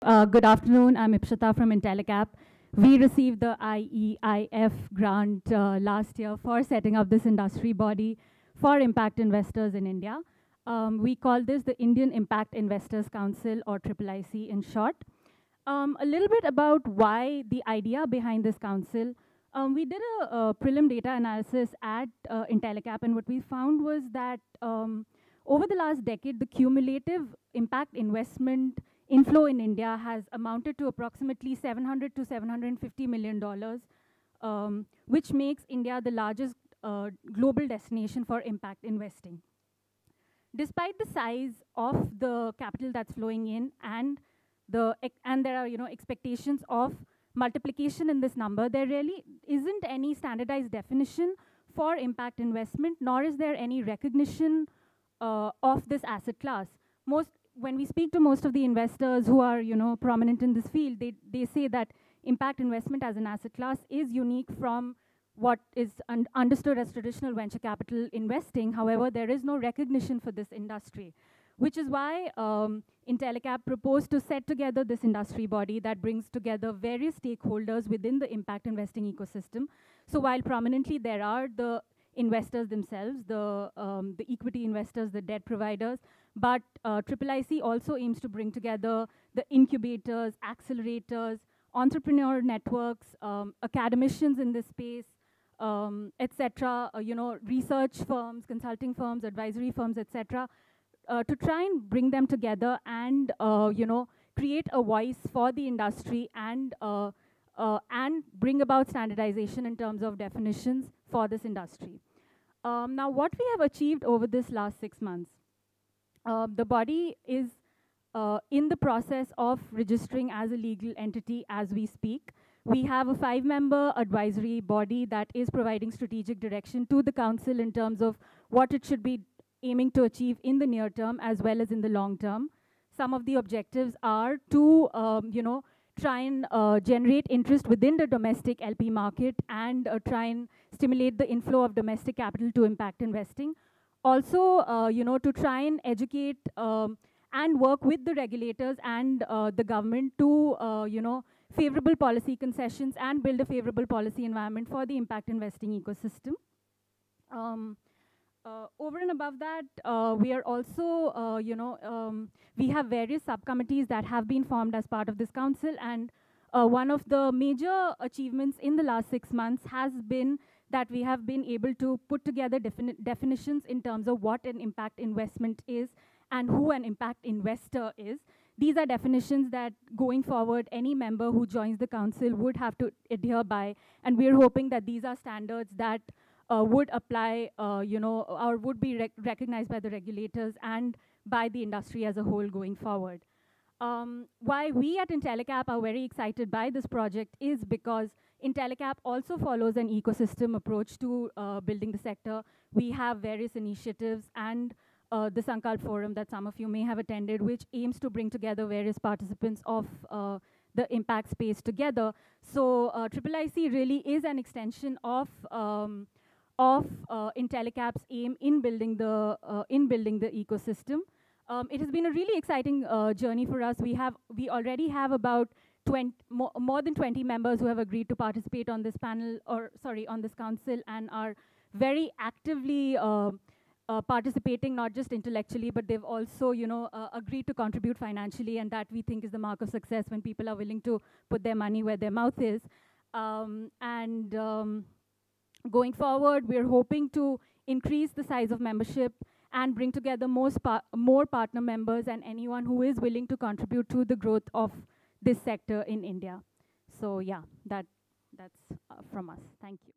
Good afternoon. I'm Ipshita from Intellicap. We received the IEIF grant last year for setting up this industry body for impact investors in India. We call this the Indian Impact Investors Council, or IIIC in short. A little bit about why the idea behind this council. We did a prelim data analysis at Intellicap, and what we found was that over the last decade, the cumulative impact investment inflow in India has amounted to approximately $700 to $750 million, which makes India the largest global destination for impact investing. Despite the size of the capital that's flowing in and there are expectations of multiplication in this number, there really isn't any standardized definition for impact investment, nor is there any recognition of this asset class. When we speak to most of the investors who are prominent in this field, they say that impact investment as an asset class is unique from what is understood as traditional venture capital investing. However, there is no recognition for this industry, which is why Intellicap proposed to set together this industry body that brings together various stakeholders within the impact investing ecosystem. So while prominently there are the investors themselves, the equity investors, the debt providers, but IIIC also aims to bring together the incubators, accelerators, entrepreneur networks, academicians in this space, etc., research firms, consulting firms, advisory firms, etc., to try and bring them together and create a voice for the industry and bring about standardization in terms of definitions for this industry. Now, what we have achieved over this last 6 months, the body is in the process of registering as a legal entity as we speak. We have a 5-member advisory body that is providing strategic direction to the council in terms of what it should be aiming to achieve in the near term as well as in the long term. Some of the objectives are to try and generate interest within the domestic LP market and try and stimulate the inflow of domestic capital to impact investing. Also, to try and educate and work with the regulators and the government to, favorable policy concessions and build a favorable policy environment for the impact investing ecosystem. Over and above that, we are also, we have various subcommittees that have been formed as part of this council, and one of the major achievements in the last 6 months has been that we have been able to put together definitions in terms of what an impact investment is and who an impact investor is. These are definitions that, going forward, any member who joins the council would have to adhere by, and we're hoping that these are standards that would apply, or would be recognized by the regulators and by the industry as a whole going forward. Why we at Intellicap are very excited by this project is because Intellicap also follows an ecosystem approach to building the sector. We have various initiatives and the Sankalp Forum that some of you may have attended, which aims to bring together various participants of the impact space together. So IIIC really is an extension of Intellicap's aim in building the ecosystem. It has been a really exciting journey for us. We already have about more than 20 members who have agreed to participate on this panel, on this council, and are very actively participating, not just intellectually, but they've also, agreed to contribute financially, and that we think is the mark of success when people are willing to put their money where their mouth is. Going forward, we're hoping to increase the size of membership and bring together more partner members and anyone who is willing to contribute to the growth of this sector in India. So yeah, that's from us. Thank you.